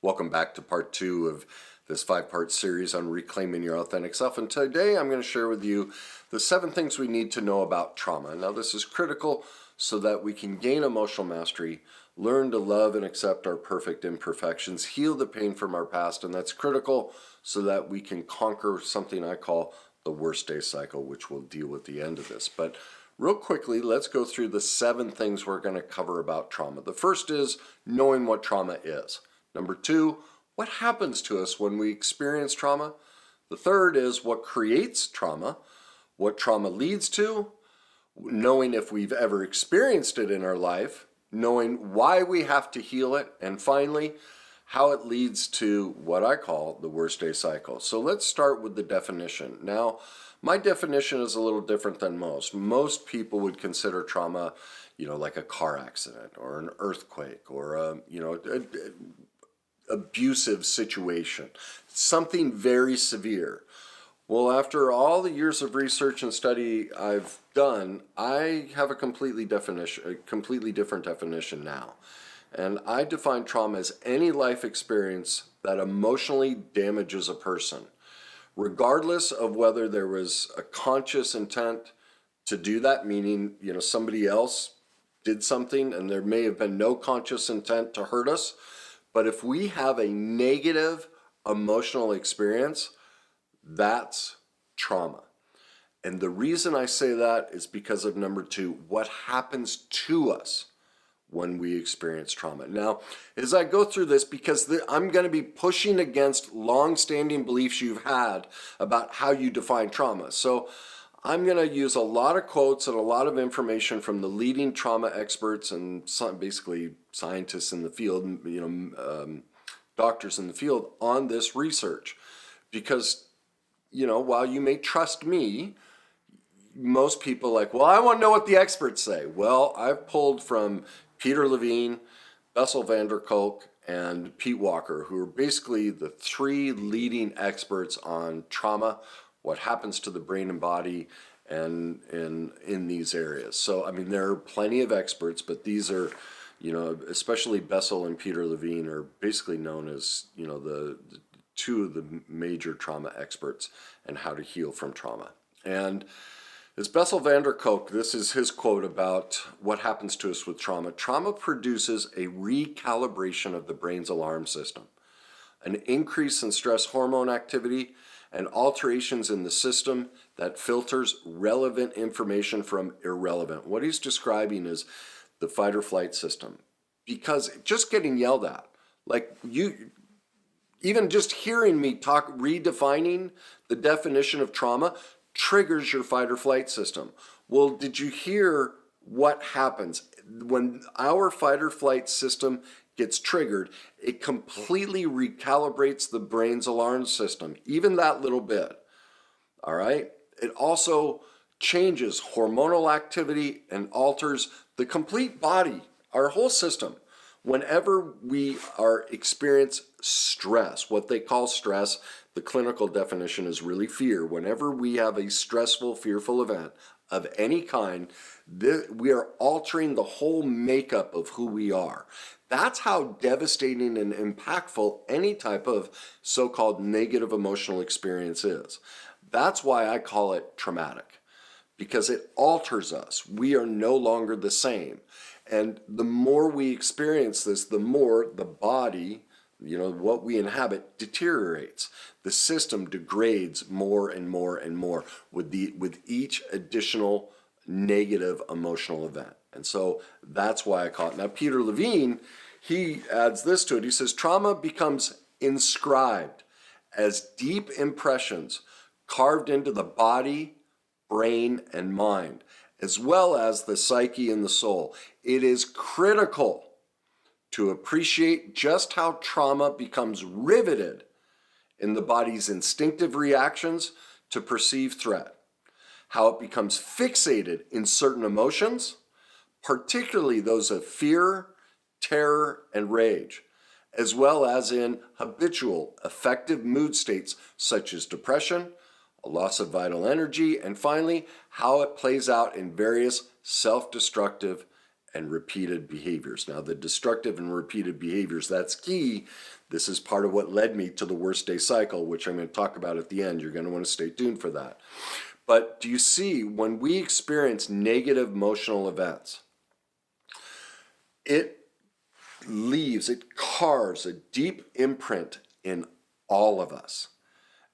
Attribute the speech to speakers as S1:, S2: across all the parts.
S1: Welcome back to part 2 of this 5-part series on reclaiming your authentic self. And today I'm going to share with you the 7 things we need to know about trauma. Now this is critical so that we can gain emotional mastery, learn to love and accept our perfect imperfections, heal the pain from our past, and that's critical so that we can conquer something I call the worst day cycle, which we'll deal with at the end of this. But real quickly, let's go through the 7 things we're going to cover about trauma. The first is knowing what trauma is. Number 2, what happens to us when we experience trauma? The third is what creates trauma, what trauma leads to, knowing if we've ever experienced it in our life, knowing why we have to heal it, and finally, how it leads to what I call the worst day cycle. So let's start with the definition. Now, my definition is a little different than most. Most people would consider trauma, like a car accident or an earthquake or a abusive situation, something very severe. Well, after all the years of research and study I've done, I have a completely different definition now. And I define trauma as any life experience that emotionally damages a person, regardless of whether there was a conscious intent to do that, meaning, somebody else did something and there may have been no conscious intent to hurt us. But if we have a negative emotional experience, that's trauma. And the reason I say that is because of number 2, what happens to us when we experience trauma. Now, as I go through this, because I'm going to be pushing against long-standing beliefs you've had about how you define trauma. So I'm going to use a lot of quotes and a lot of information from the leading trauma experts and basically scientists in the field, doctors in the field on this research. Because, while you may trust me, most people are like, well, I want to know what the experts say. Well, I've pulled from Peter Levine, Bessel van der Kolk, and Pete Walker, who are basically the 3 leading experts on trauma, what happens to the brain and body, and in these areas. So, there are plenty of experts, but these are, especially Bessel and Peter Levine are basically known as, the 2 of the major trauma experts and how to heal from trauma. And as Bessel van der Kolk, this is his quote about what happens to us with trauma. Trauma produces a recalibration of the brain's alarm system, an increase in stress hormone activity, and alterations in the system that filters relevant information from irrelevant. What he's describing is the fight or flight system. Because just getting yelled at, even just hearing me talk, redefining the definition of trauma, triggers your fight or flight system. Well, did you hear what happens? When our fight or flight system gets triggered, it completely recalibrates the brain's alarm system, even that little bit. All right? It also changes hormonal activity and alters the complete body, our whole system. Whenever we experience stress, what they call stress, the clinical definition is really fear. Whenever we have a stressful, fearful event of any kind, we are altering the whole makeup of who we are. That's how devastating and impactful any type of so-called negative emotional experience is. That's why I call it traumatic, because it alters us. We are no longer the same. And the more we experience this, the more the body, what we inhabit, deteriorates. The system degrades more and more and more with each additional negative emotional event. And so that's why I call it. Now, Peter Levine, he adds this to it. He says, trauma becomes inscribed as deep impressions carved into the body, brain, and mind, as well as the psyche and the soul. It is critical to appreciate just how trauma becomes riveted in the body's instinctive reactions to perceived threat, how it becomes fixated in certain emotions, particularly those of fear, terror, and rage, as well as in habitual affective mood states such as depression, a loss of vital energy, and finally, how it plays out in various self-destructive and repeated behaviors. Now, the destructive and repeated behaviors, that's key. This is part of what led me to the worst day cycle, which I'm going to talk about at the end. You're going to want to stay tuned for that. But do you see, when we experience negative emotional events, it carves a deep imprint in all of us.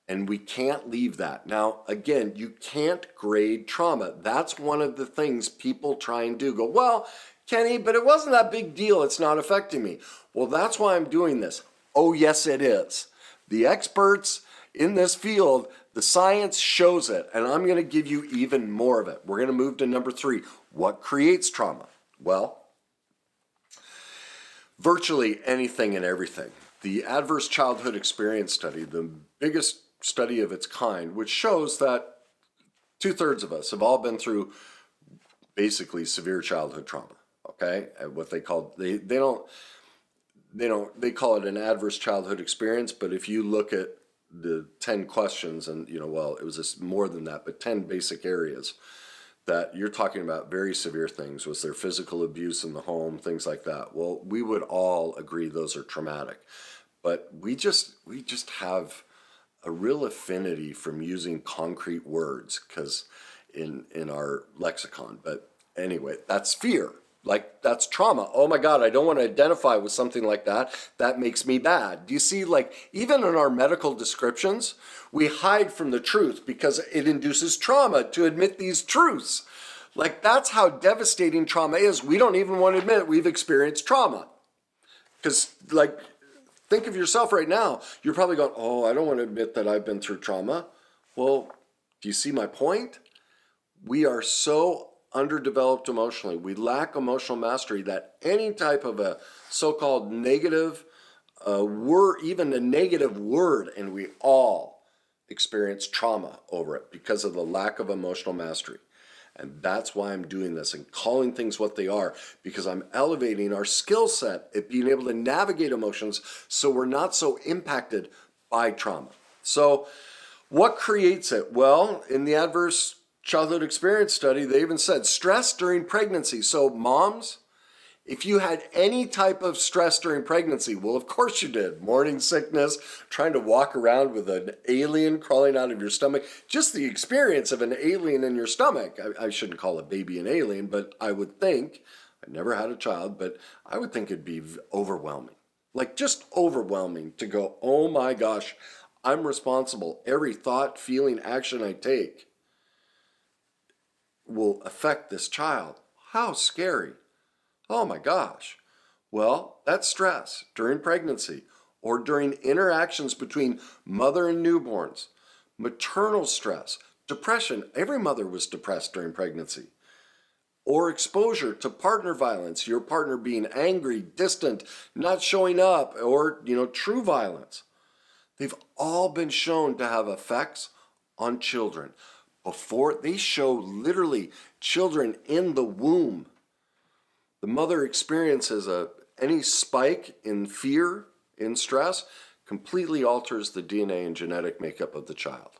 S1: And we can't leave that. Now, again, you can't grade trauma. That's one of the things people try and do. Go, well, Kenny, but it wasn't that big deal. It's not affecting me. Well, that's why I'm doing this. Oh, yes, it is. The experts in this field, the science shows it. And I'm going to give you even more of it. We're going to move to number 3. What creates trauma? Well, virtually anything and everything. The Adverse Childhood Experience Study, the biggest study of its kind, which shows that 2/3 of us have all been through basically severe childhood trauma. Okay, and what they call they call it an adverse childhood experience. But if you look at the 10 questions, and well, it was more than that, but 10 basic areas that you're talking about, very severe things. Was there physical abuse in the home, things like that? Well, we would all agree those are traumatic, but we just have a real affinity from using concrete words because in our lexicon. But anyway, that's fear. Like, that's trauma. Oh my God, I don't want to identify with something like that. That makes me bad. Do you see, like, even in our medical descriptions, we hide from the truth because it induces trauma to admit these truths. Like, that's how devastating trauma is. We don't even want to admit we've experienced trauma. Because, like, think of yourself right now. You're probably going, oh, I don't want to admit that I've been through trauma. Well, do you see my point? We are so underdeveloped emotionally. We lack emotional mastery that any type of a so-called negative word, even a negative word, and we all experience trauma over it because of the lack of emotional mastery. And that's why I'm doing this and calling things what they are, because I'm elevating our skill set at being able to navigate emotions so we're not so impacted by trauma. So what creates it? Well, in the Adverse Childhood Experience Study, they even said stress during pregnancy. So moms, if you had any type of stress during pregnancy, well, of course you did. Morning sickness, trying to walk around with an alien crawling out of your stomach. Just the experience of an alien in your stomach. I shouldn't call a baby an alien, but I would think, I've never had a child, but I would think it'd be overwhelming. Like, just overwhelming to go, oh my gosh, I'm responsible. Every thought, feeling, action I take will affect this child. How scary. Oh my gosh. Well, that's stress during pregnancy or during interactions between mother and newborns. Maternal stress, depression. Every mother was depressed during pregnancy. Or exposure to partner violence, your partner being angry, distant, not showing up, or, true violence. They've all been shown to have effects on children. Before they show literally children in the womb. The mother experiences any spike in fear, in stress, completely alters the DNA and genetic makeup of the child.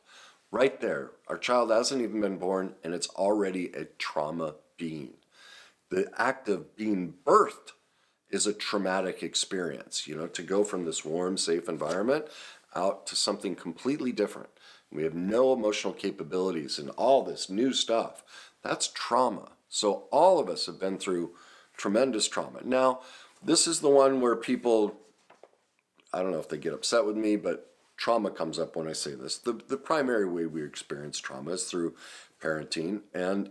S1: Right there, our child hasn't even been born and it's already a trauma being. The act of being birthed is a traumatic experience, to go from this warm, safe environment out to something completely different. We have no emotional capabilities and all this new stuff. That's trauma. So all of us have been through tremendous trauma. Now, this is the one where people, I don't know if they get upset with me, but trauma comes up when I say this. The primary way we experience trauma is through parenting, and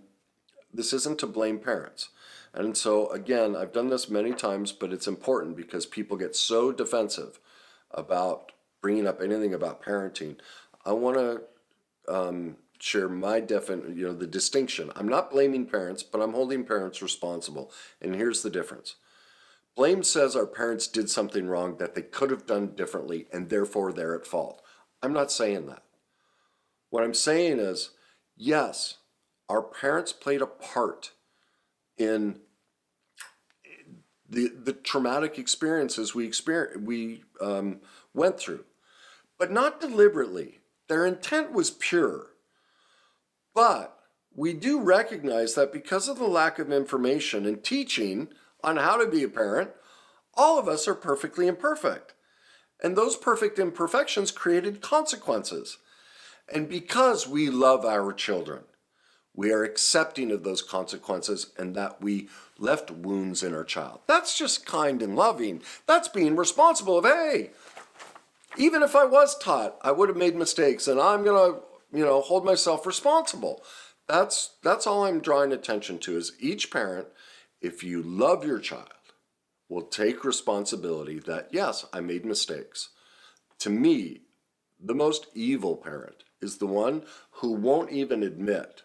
S1: this isn't to blame parents. And so, again, I've done this many times, but it's important because people get so defensive about bringing up anything about parenting. I want to share my the distinction. I'm not blaming parents, but I'm holding parents responsible. And here's the difference. Blame says our parents did something wrong that they could have done differently, and therefore they're at fault. I'm not saying that. What I'm saying is, yes, our parents played a part in the traumatic experiences we went through, but not deliberately. Their intent was pure. But we do recognize that because of the lack of information and teaching on how to be a parent, all of us are perfectly imperfect. And those perfect imperfections created consequences. And because we love our children, we are accepting of those consequences and that we left wounds in our child. That's just kind and loving. That's being responsible of, hey, even if I was taught, I would have made mistakes and I'm going to, hold myself responsible. That's all I'm drawing attention to is each parent, if you love your child, will take responsibility that, yes, I made mistakes. To me, the most evil parent is the one who won't even admit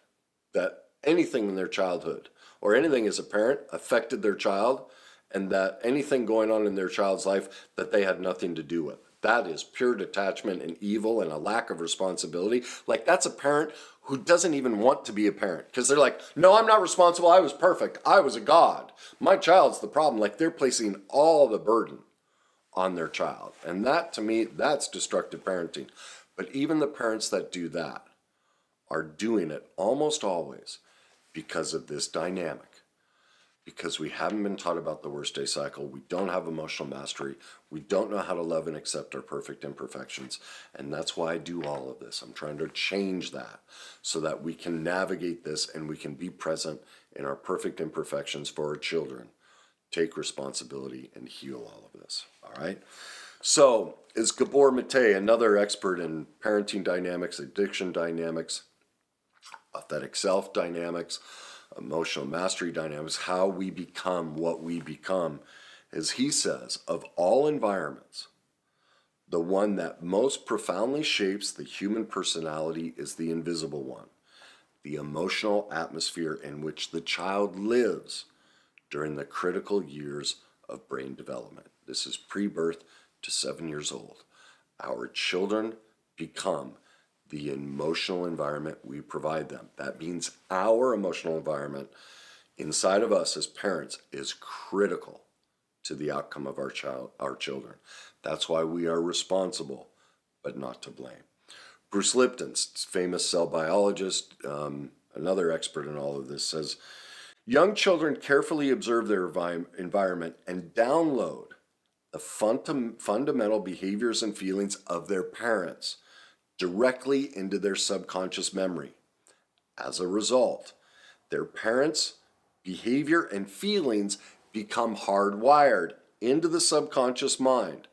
S1: that anything in their childhood or anything as a parent affected their child and that anything going on in their child's life that they had nothing to do with. That is pure detachment and evil and a lack of responsibility. Like that's a parent who doesn't even want to be a parent because they're like, no, I'm not responsible. I was perfect. I was a god. My child's the problem. Like they're placing all the burden on their child. And that to me, that's destructive parenting. But even the parents that do that are doing it almost always because of this dynamic. Because we haven't been taught about the worst day cycle. We don't have emotional mastery. We don't know how to love and accept our perfect imperfections. And that's why I do all of this. I'm trying to change that so that we can navigate this and we can be present in our perfect imperfections for our children. Take responsibility and heal all of this. All right? So, is Gabor Maté, another expert in parenting dynamics, addiction dynamics, authentic self dynamics, emotional mastery dynamics, how we become what we become, as he says, of all environments, the one that most profoundly shapes the human personality is the invisible one, the emotional atmosphere in which the child lives during the critical years of brain development. This is pre-birth to 7 years old. Our children become the emotional environment we provide them. That means our emotional environment inside of us as parents is critical to the outcome of our children. That's why we are responsible, but not to blame. Bruce Lipton, famous cell biologist, another expert in all of this, says, young children carefully observe their environment and download the fundamental behaviors and feelings of their parents directly into their subconscious memory. As a result, their parents' behavior and feelings become hardwired into the subconscious mind.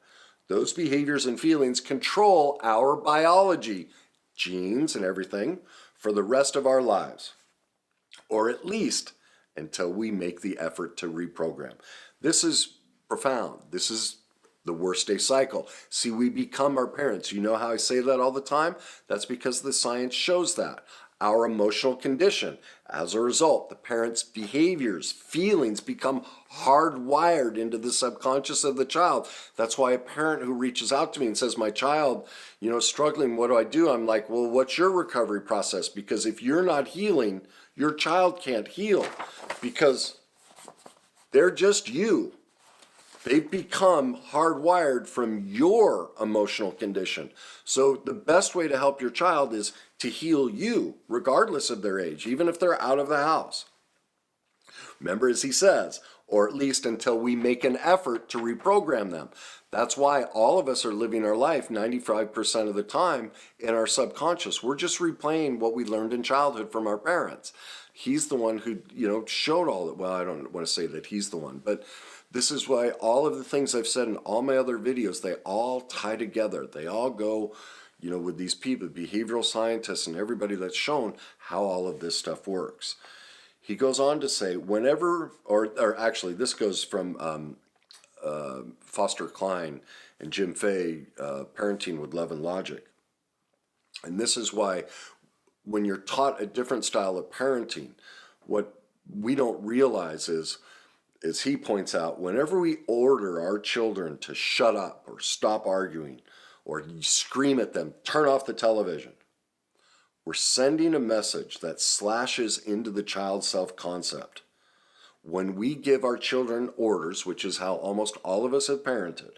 S1: Those behaviors and feelings control our biology, genes and everything, for the rest of our lives, or at least until we make the effort to reprogram. This is profound. This is the worst day cycle. See, we become our parents. You know how I say that all the time? That's because the science shows that. Our emotional condition. As a result, the parent's behaviors, feelings become hardwired into the subconscious of the child. That's why a parent who reaches out to me and says, my child, struggling, what do? I'm like, well, what's your recovery process? Because if you're not healing, your child can't heal because they're just you. They've become hardwired from your emotional condition. So the best way to help your child is to heal you, regardless of their age, even if they're out of the house. Remember, as he says, or at least until we make an effort to reprogram them. That's why all of us are living our life 95% of the time in our subconscious. We're just replaying what we learned in childhood from our parents. He's the one who, showed all that. Well, I don't want to say that he's the one, but this is why all of the things I've said in all my other videos, they all tie together. They all go, with these people, behavioral scientists and everybody that's shown how all of this stuff works. He goes on to say, whenever, or actually this goes from Foster Klein and Jim Fay, Parenting with Love and Logic. And this is why when you're taught a different style of parenting, what we don't realize is, as he points out, whenever we order our children to shut up or stop arguing or scream at them, turn off the television, we're sending a message that slashes into the child's self-concept. When we give our children orders, which is how almost all of us have parented,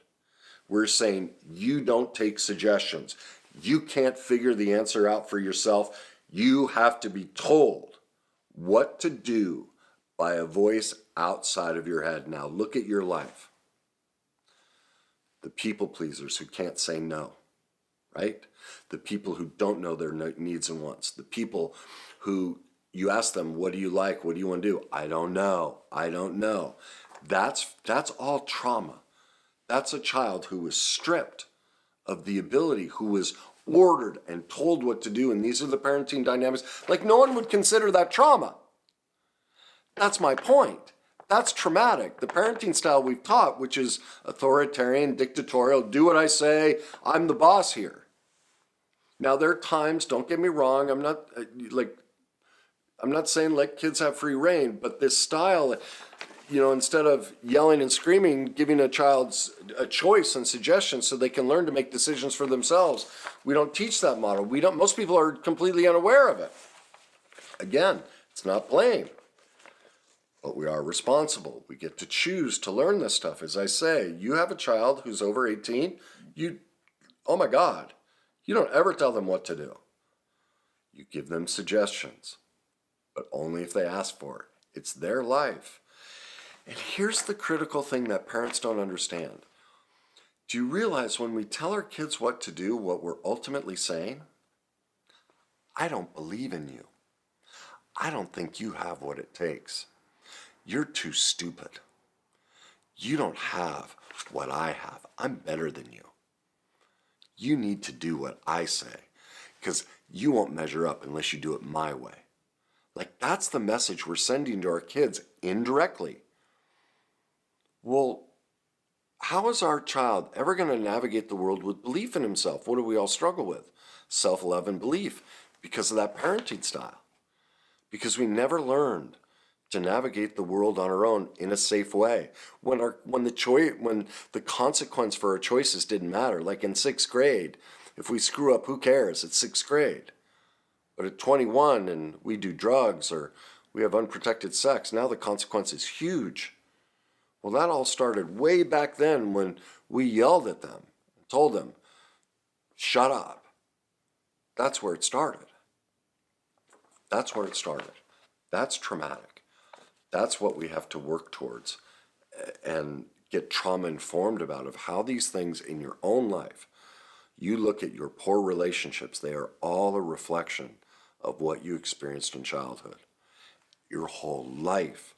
S1: we're saying, you don't take suggestions. You can't figure the answer out for yourself. You have to be told what to do by a voice outside of your head. Now look at your life. The people pleasers who can't say no, right? The people who don't know their needs and wants. The people who you ask them, what do you like? What do you want to do? I don't know. I don't know. That's all trauma. That's a child who was stripped of the ability, who was ordered and told what to do. And these are the parenting dynamics. Like, no one would consider that trauma. That's my point. That's traumatic. The parenting style we've taught, which is authoritarian, dictatorial, do what I say, I'm the boss here. Now, there are times, don't get me wrong, I'm not saying let kids have free reign, but this style, instead of yelling and screaming, giving a child a choice and suggestions so they can learn to make decisions for themselves. We don't teach that model. Most people are completely unaware of it. Again, it's not blame, but we are responsible. We get to choose to learn this stuff. As I say, you have a child who's over 18, oh my God, you don't ever tell them what to do. You give them suggestions, but only if they ask for it. It's their life. And here's the critical thing that parents don't understand. Do you realize when we tell our kids what to do, what we're ultimately saying? I don't believe in you. I don't think you have what it takes. You're too stupid. You don't have what I have. I'm better than you. You need to do what I say, because you won't measure up unless you do it my way. Like, that's the message we're sending to our kids indirectly. Well, how is our child ever going to navigate the world with belief in himself? What do we all struggle with? Self-love and belief, because of that parenting style. Because we never learned to navigate the world on our own in a safe way. When the consequence for our choices didn't matter, like in 6th grade, if we screw up, who cares? It's 6th grade. But at 21 and we do drugs or we have unprotected sex, now the consequence is huge. Well, that all started way back then when we yelled at them and told them, shut up. That's where it started. That's where it started. That's traumatic. That's what we have to work towards and get trauma informed about, of how these things in your own life, you look at your poor relationships, they are all a reflection of what you experienced in childhood. Your whole life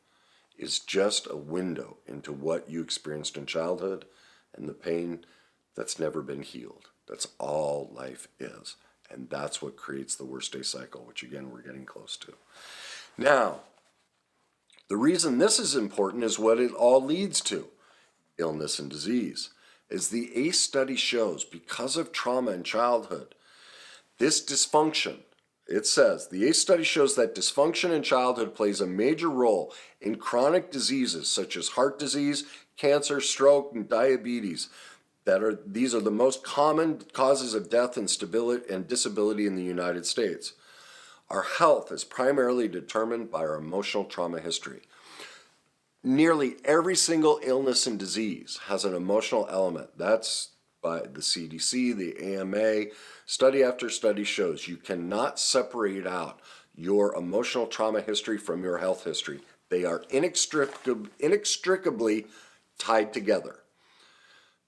S1: is just a window into what you experienced in childhood and the pain that's never been healed. That's all life is. And that's what creates the worst day cycle, which again, we're getting close to. Now, the reason this is important is what it all leads to, illness and disease. As the ACE study shows, because of trauma in childhood, this dysfunction, it says, the ACE study shows that dysfunction in childhood plays a major role in chronic diseases such as heart disease, cancer, stroke, and diabetes. These are the most common causes of death and disability in the United States. Our health is primarily determined by our emotional trauma history. Nearly every single illness and disease has an emotional element. That's by the CDC, the AMA. Study after study shows you cannot separate out your emotional trauma history from your health history. They are inextricably tied together.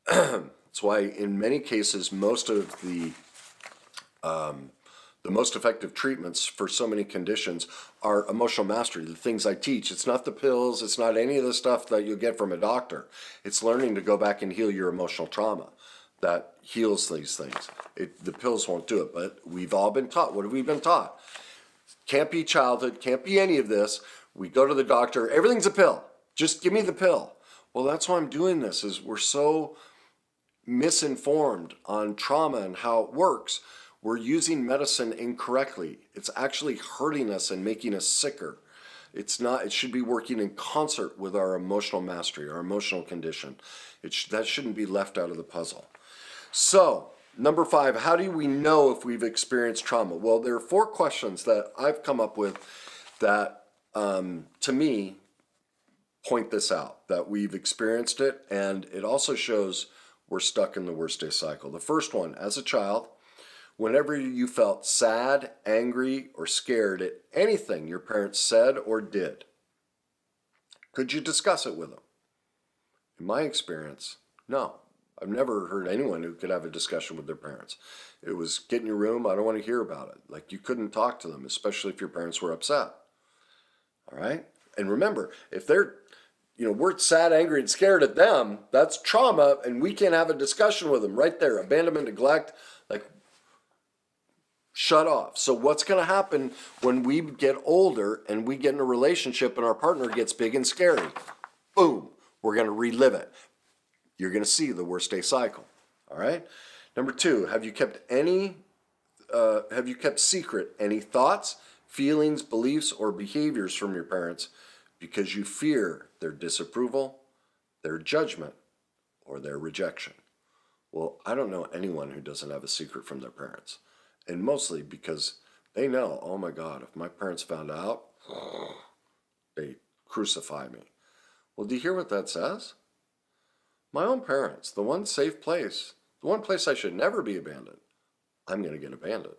S1: That's why in many cases, most of the most effective treatments for so many conditions are emotional mastery, the things I teach. It's not the pills, it's not any of the stuff that you'll get from a doctor. It's learning to go back and heal your emotional trauma that heals these things. The pills won't do it, but we've all been taught. What have we been taught? Can't be childhood, can't be any of this. We go to the doctor, everything's a pill. Just give me the pill. Well, that's why I'm doing this, is we're so misinformed on trauma and how it works. We're using medicine incorrectly. It's actually hurting us and making us sicker. It's not. It should be working in concert with our emotional mastery, our emotional condition. That shouldn't be left out of the puzzle. So, number 5, how do we know if we've experienced trauma? Well, there are 4 questions that I've come up with that, to me, point this out, that we've experienced it, and it also shows we're stuck in the worst day cycle. The first one, as a child, whenever you felt sad, angry, or scared at anything your parents said or did? Could you discuss it with them? In my experience, no. I've never heard anyone who could have a discussion with their parents. It was, get in your room, I don't want to hear about it. Like, you couldn't talk to them, especially if your parents were upset. All right? And remember, if they're, we're sad, angry, and scared at them, that's trauma, and we can't have a discussion with them right there. Abandonment, neglect, like, shut off. So what's going to happen when we get older and we get in a relationship and our partner gets big and scary? Boom, we're going to relive it. You're going to see the worst day cycle. All right. Number 2, have you kept secret any thoughts, feelings, beliefs, or behaviors from your parents because you fear their disapproval, their judgment, or their rejection? Well, I don't know anyone who doesn't have a secret from their parents. And mostly because they know, oh my God, if my parents found out, they'd crucify me. Well, do you hear what that says? My own parents, the one safe place, the one place I should never be abandoned, I'm going to get abandoned.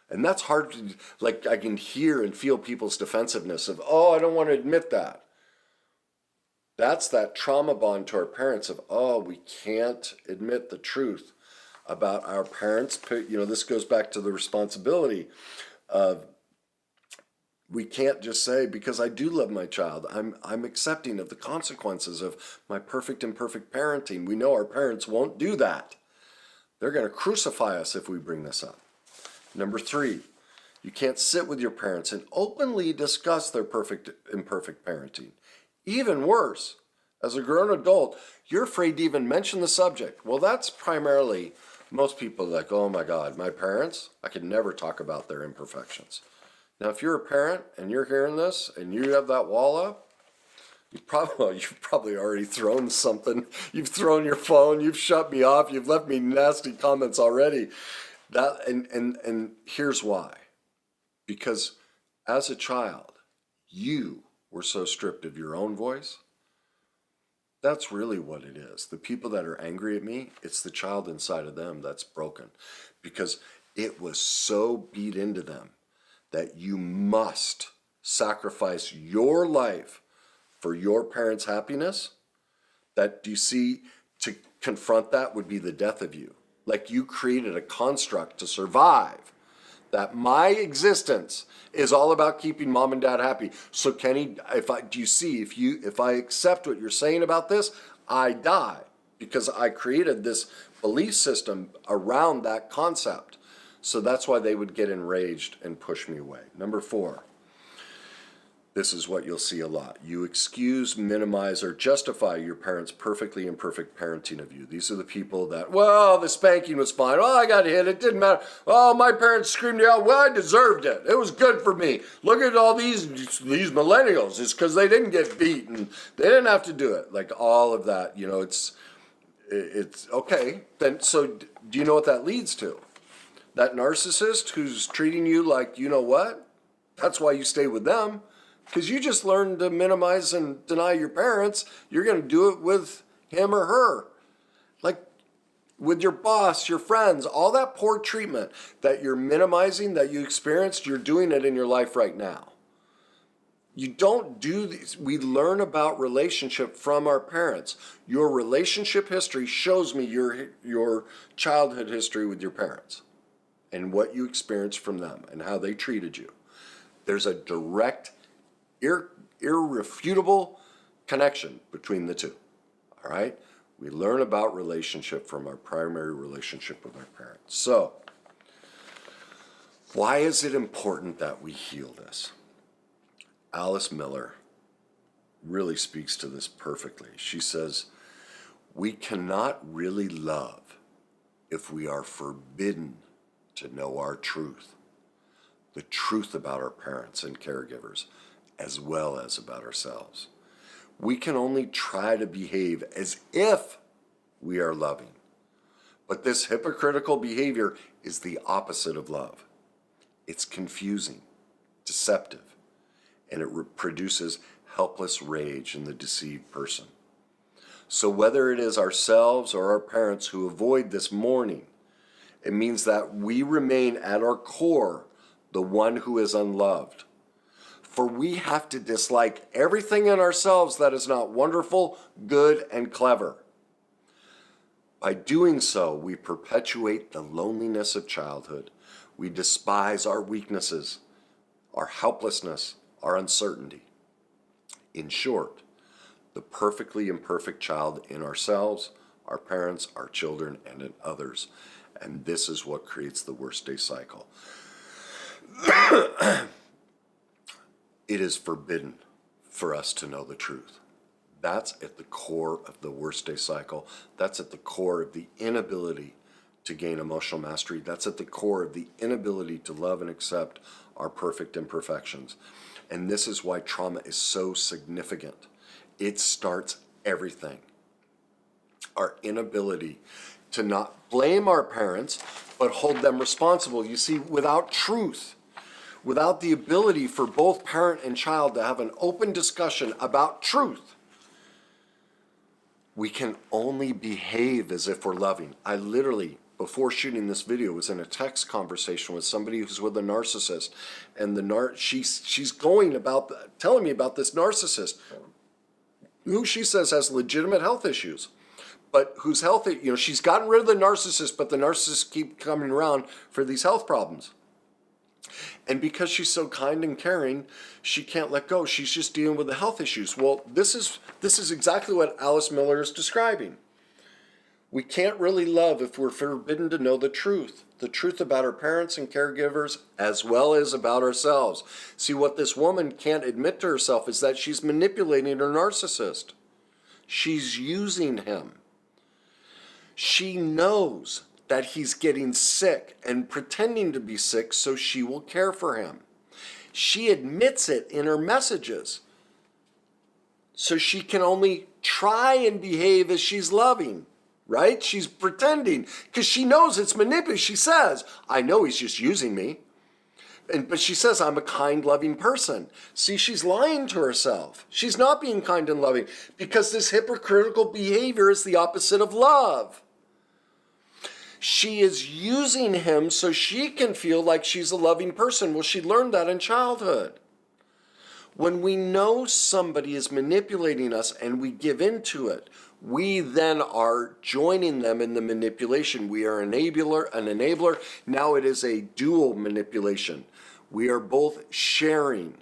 S1: And that's hard to, I can hear and feel people's defensiveness of, oh, I don't want to admit that. That's that trauma bond to our parents of, oh, we can't admit the truth about our parents. This goes back to the responsibility of, we can't just say, because I do love my child, I'm accepting of the consequences of my perfect imperfect parenting. We know our parents won't do that. They're going to crucify us if we bring this up. Number 3, you can't sit with your parents and openly discuss their perfect imperfect parenting. Even worse, as a grown adult, you're afraid to even mention the subject. Well, that's primarily most people like, oh my God, my parents, I could never talk about their imperfections. Now, if you're a parent and you're hearing this and you have that wall up, you've probably already thrown something. You've thrown your phone. You've shut me off. You've left me nasty comments already. And here's why. Because as a child, you were so stripped of your own voice. That's really what it is. The people that are angry at me, it's the child inside of them that's broken. Because it was so beat into them that you must sacrifice your life for your parents' happiness, that, do you see, to confront that would be the death of you. Like, you created a construct to survive, that my existence is all about keeping mom and dad happy. So Kenny, if I accept what you're saying about this, I die, because I created this belief system around that concept. So that's why they would get enraged and push me away. Number 4, this is what you'll see a lot. You excuse, minimize, or justify your parents' perfectly imperfect parenting of you. These are the people that, well, the spanking was fine. Oh, I got hit. It didn't matter. Oh, my parents screamed out. Well, I deserved it. It was good for me. Look at all these millennials. It's because they didn't get beaten. They didn't have to do it. Like, all of that, it's okay. Then, so do you know what that leads to? That narcissist who's treating you like, you know what? That's why you stay with them. Because you just learned to minimize and deny your parents. You're going to do it with him or her. Like with your boss, your friends, all that poor treatment that you're minimizing, that you experienced, you're doing it in your life right now. You don't do these. We learn about relationship from our parents. Your relationship history shows me your childhood history with your parents and what you experienced from them and how they treated you. There's a direct, irrefutable connection between the two. All right? We learn about relationship from our primary relationship with our parents. So, why is it important that we heal this? Alice Miller really speaks to this perfectly. She says, we cannot really love if we are forbidden to know our truth, the truth about our parents and caregivers, as well as about ourselves. We can only try to behave as if we are loving. But this hypocritical behavior is the opposite of love. It's confusing, deceptive, and it produces helpless rage in the deceived person. So whether it is ourselves or our parents who avoid this mourning, It means that we remain at our core the one who is unloved. For we have to dislike everything in ourselves that is not wonderful, good, and clever. By doing so, we perpetuate the loneliness of childhood. We despise our weaknesses, our helplessness, our uncertainty. In short, the perfectly imperfect child in ourselves, our parents, our children, and in others. And this is what creates the worst day cycle. It is forbidden for us to know the truth. That's at the core of the worst day cycle. That's at the core of the inability to gain emotional mastery. That's at the core of the inability to love and accept our perfect imperfections. And this is why trauma is so significant. It starts everything. Our inability to not blame our parents, but hold them responsible. You see, without truth, without the ability for both parent and child to have an open discussion about truth, we can only behave as if we're loving. I literally, before shooting this video, was in a text conversation with somebody who's with a narcissist, and she's going about telling me about this narcissist who she says has legitimate health issues, but whose health, she's gotten rid of the narcissist, but the narcissists keep coming around for these health problems. And because she's so kind and caring, she can't let go. She's just dealing with the health issues. Well, this is exactly what Alice Miller is describing. We can't really love if we're forbidden to know the truth about our parents and caregivers, as well as about ourselves. See, what this woman can't admit to herself is that she's manipulating her narcissist. She's using him. She knows that he's getting sick and pretending to be sick so she will care for him. She admits it in her messages, so she can only try and behave as she's loving, right? She's pretending because she knows it's manipulative. She says, I know he's just using me. But she says, I'm a kind, loving person. See, she's lying to herself. She's not being kind and loving because this hypocritical behavior is the opposite of love. She is using him so she can feel like she's a loving person. Well, she learned that in childhood. When we know somebody is manipulating us and we give into it, we then are joining them in the manipulation. We are an enabler. Now it is a dual manipulation. We are both sharing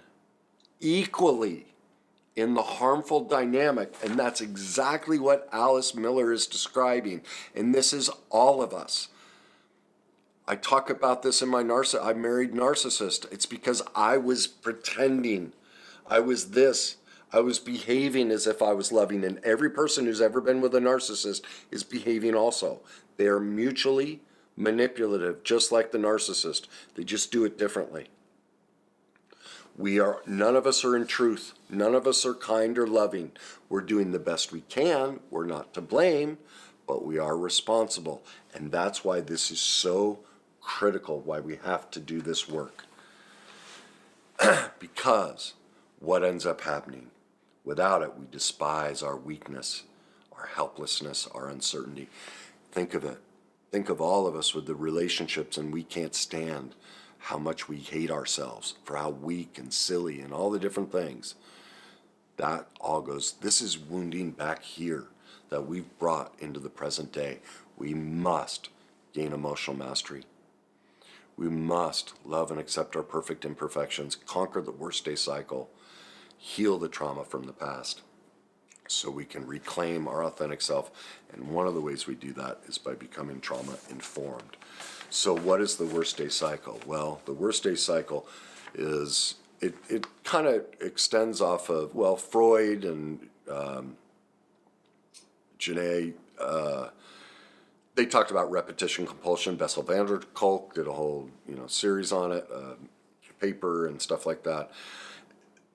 S1: equally in the harmful dynamic, and that's exactly what Alice Miller is describing. And this is all of us. I talk about this in my I married narcissist. It's because I was pretending. I was behaving as if I was loving, and every person who's ever been with a narcissist is behaving also. They are mutually manipulative, just like the narcissist. They just do it differently. None of us are in truth. None of us are kind or loving. We're doing the best we can. We're not to blame, but we are responsible. And that's why this is so critical, why we have to do this work. Because what ends up happening? Without it, we despise our weakness, our helplessness, our uncertainty. Think of it. Think of all of us with the relationships, and we can't stand how much we hate ourselves for how weak and silly and all the different things. That all goes, this is wounding back here that we've brought into the present day. We must gain emotional mastery. We must love and accept our perfect imperfections, conquer the worst day cycle, heal the trauma from the past so we can reclaim our authentic self. And one of the ways we do that is by becoming trauma informed. So what is the worst day cycle? Well, the worst day cycle is, it kind of extends off of, well, Freud and Janae, they talked about repetition compulsion. Bessel van der Kolk did a whole series on it, paper and stuff like that.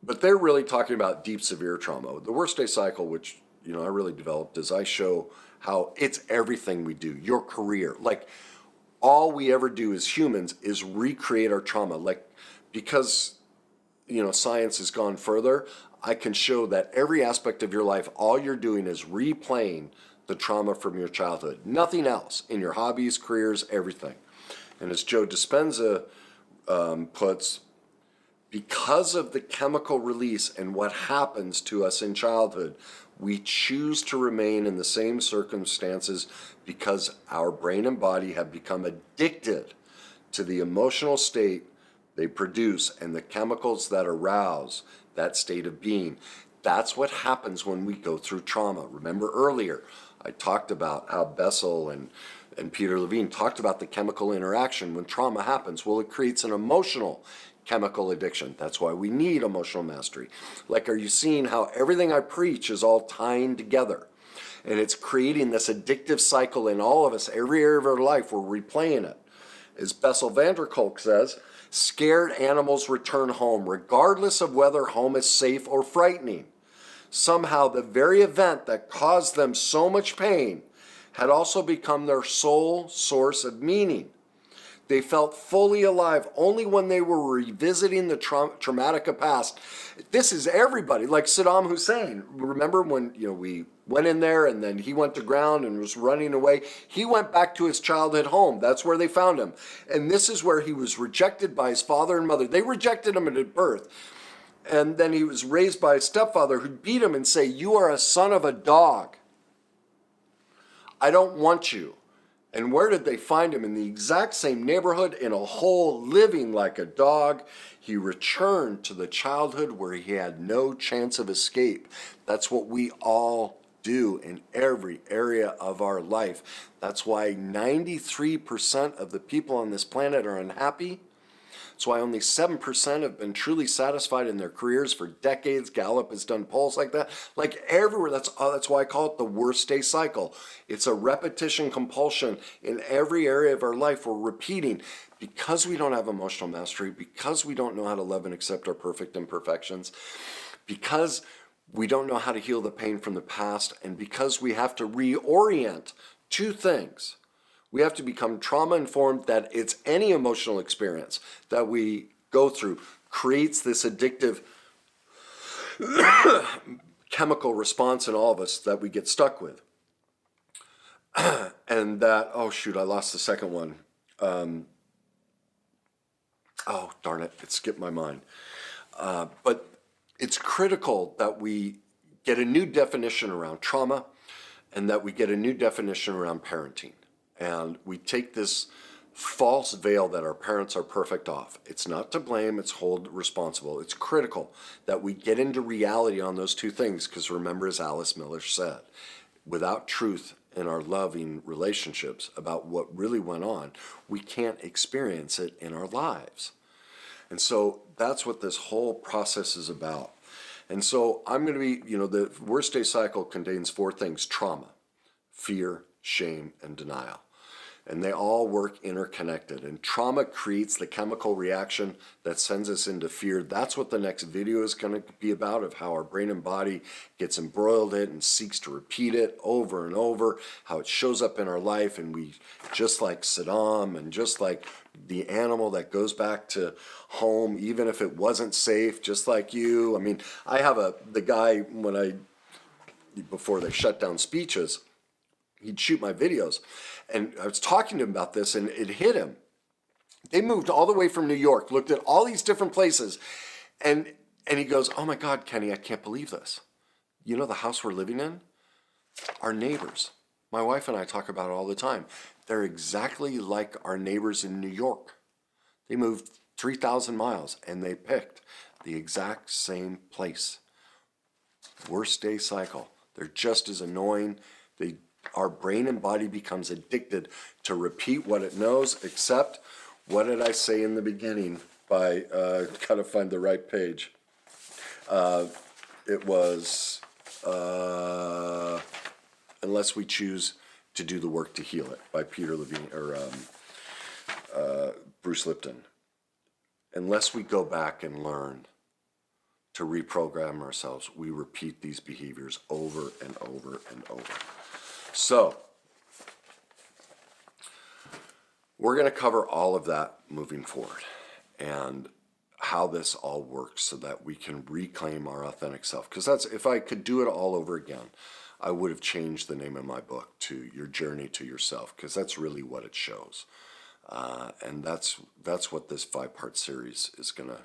S1: But they're really talking about deep, severe trauma. The worst day cycle, which I really developed, is I show how it's everything we do. Your career, like all we ever do as humans is recreate our trauma. Like, because science has gone further, I can show that every aspect of your life, all you're doing is replaying the trauma from your childhood. Nothing else in your hobbies, careers, everything. And as Joe Dispenza puts, because of the chemical release and what happens to us in childhood, we choose to remain in the same circumstances because our brain and body have become addicted to the emotional state they produce and the chemicals that arouse that state of being. That's what happens when we go through trauma. Remember earlier, I talked about how Bessel and Peter Levine talked about the chemical interaction when trauma happens. Well, it creates an emotional chemical addiction. That's why we need emotional mastery. Like, are you seeing how everything I preach is all tying together? And it's creating this addictive cycle in all of us, every area of our life. We're replaying it. As Bessel van der Kolk says, scared animals return home, regardless of whether home is safe or frightening. Somehow, the very event that caused them so much pain had also become their sole source of meaning. They felt fully alive only when they were revisiting the traumatic past. This is everybody, like Saddam Hussein. Remember when we went in there and then he went to ground and was running away? He went back to his childhood home. That's where they found him. And this is where he was rejected by his father and mother. They rejected him at birth. And then he was raised by his stepfather who beat him and say, "You are a son of a dog. I don't want you." And where did they find him? In the exact same neighborhood, in a hole, living like a dog. He returned to the childhood where he had no chance of escape. That's what we all do in every area of our life. That's why 93% of the people on this planet are unhappy. That's why only 7% have been truly satisfied in their careers for decades. Gallup has done polls like that. Like everywhere, that's why I call it the worst day cycle. It's a repetition compulsion in every area of our life. We're repeating because we don't have emotional mastery, because we don't know how to love and accept our perfect imperfections, because we don't know how to heal the pain from the past, and because we have to reorient two things. We have to become trauma-informed that it's any emotional experience that we go through creates this addictive chemical response in all of us that we get stuck with. And that, oh shoot, I lost the second one. Oh, darn it, it skipped my mind. But it's critical that we get a new definition around trauma and that we get a new definition around parenting. And we take this false veil that our parents are perfect off. It's not to blame, it's hold responsible. It's critical that we get into reality on those two things, because remember, as Alice Miller said, without truth in our loving relationships about what really went on, we can't experience it in our lives. And so that's what this whole process is about. And so I'm going to be, the worst day cycle contains four things: trauma, fear, shame, and denial. And they all work interconnected. And trauma creates the chemical reaction that sends us into fear. That's what the next video is going to be about, of how our brain and body gets embroiled in it and seeks to repeat it over and over, how it shows up in our life. And we, just like Saddam and just like the animal that goes back to home, even if it wasn't safe, just like you. I mean, I have the guy, before they shut down speeches, he'd shoot my videos. And I was talking to him about this, and it hit him. They moved all the way from New York, looked at all these different places, and he goes, "Oh my God, Kenny, I can't believe this. You know the house we're living in? Our neighbors. My wife and I talk about it all the time. They're exactly like our neighbors in New York. They moved 3,000 miles, and they picked the exact same place." Worst day cycle. They're just as annoying. Our brain and body becomes addicted to repeat what it knows, except, what did I say in the beginning? Gotta find the right page. It was, unless we choose to do the work to heal it, by Peter Levine, or Bruce Lipton. Unless we go back and learn to reprogram ourselves, we repeat these behaviors over and over and over. So, we're going to cover all of that moving forward, and how this all works so that we can reclaim our authentic self. Because if I could do it all over again, I would have changed the name of my book to Your Journey to Yourself, because that's really what it shows. And that's what this 5-part series is going to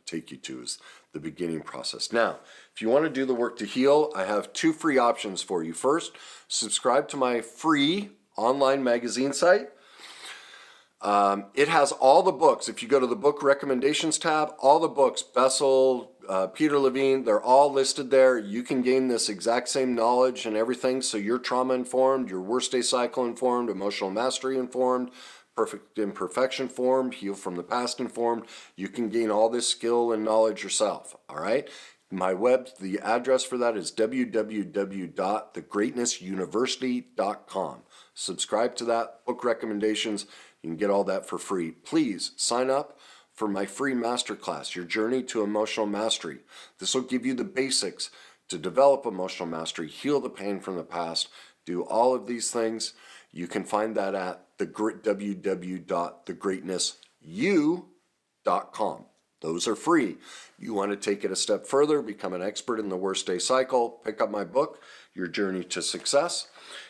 S1: take you to, is the beginning process. Now, if you want to do the work to heal, I have 2 free options for you. First, subscribe to my free online magazine site. It has all the books. If you go to the book recommendations tab, all the books, Bessel, Peter Levine, they're all listed there. You can gain this exact same knowledge and everything, so you're trauma informed, you're worst day cycle informed, emotional mastery informed, perfect imperfection informed, heal from the past informed. You can gain all this skill and knowledge yourself, all right? The address for that is www.thegreatnessuniversity.com. Subscribe to that, book recommendations. You can get all that for free. Please sign up for my free masterclass, Your Journey to Emotional Mastery. This will give you the basics to develop emotional mastery, heal the pain from the past, do all of these things. You can find that at www.thegreatnessyou.com. Those are free. You want to take it a step further, become an expert in the worst day cycle, pick up my book, Your Journey to Success.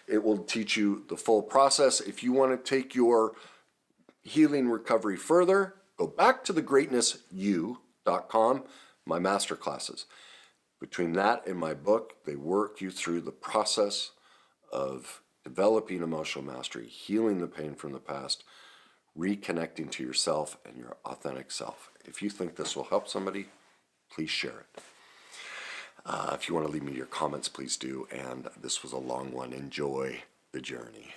S1: It will teach you the full process. If you want to take your healing recovery further, go back to thegreatnessyou.com, my masterclasses. Between that and my book, they work you through the process of developing emotional mastery, healing the pain from the past, reconnecting to yourself and your authentic self. If you think this will help somebody, please share it. If you want to leave me your comments, please do. And this was a long one. Enjoy the journey.